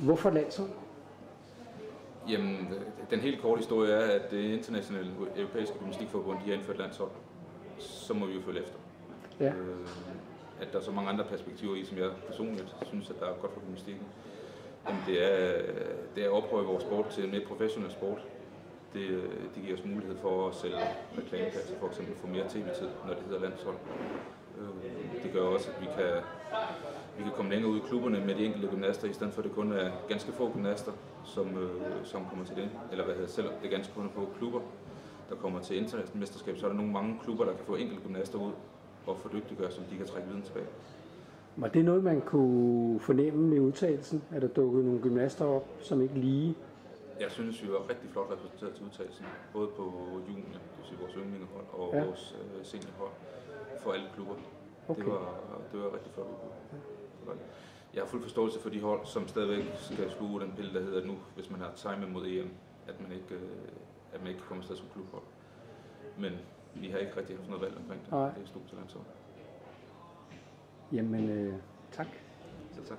Hvorfor landshold? Jamen, den helt korte historie er, at det internationale europæiske gymnastikforbund, de har indført landshold. Så må vi jo følge efter. Ja. At der er så mange andre perspektiver i, som jeg personligt synes, at der er godt for gymnastikken. Jamen, det er at oprøre vores sport til en mere professionel sport. Det giver os mulighed for at sælge reklamepladser, for eksempel få mere tv-tid, når det hedder landshold. Det gør også, at vi kan komme længere ud i klubberne med de enkelte gymnaster, i stedet for at det kun er ganske få gymnaster, som kommer til det. Eller selvom det er ganske kun få klubber, der kommer til internationalt mesterskab, så er der mange klubber, der kan få enkelte gymnaster ud og få dygtiggøre, som de kan trække viden tilbage. Var det noget, man kunne fornemme med udtalelsen, at der dukkede nogle gymnaster op, som ikke lige? Jeg synes, vi var rigtig flot repræsenteret til udtalelsen, både på junior, det vil sige vores yndlingehold, og vores seniorhold, for alle klubber. Okay. Det var rigtig flot udbud. Jeg har fuld forståelse for de hold, som stadigvæk skal sluge den pille, der hedder, at nu, hvis man har time mod EM, at man ikke kan komme afsted som klubhold. Men vi har ikke rigtig haft noget valg omkring det. Det er stort til landshold. Jamen, tak. Selv tak.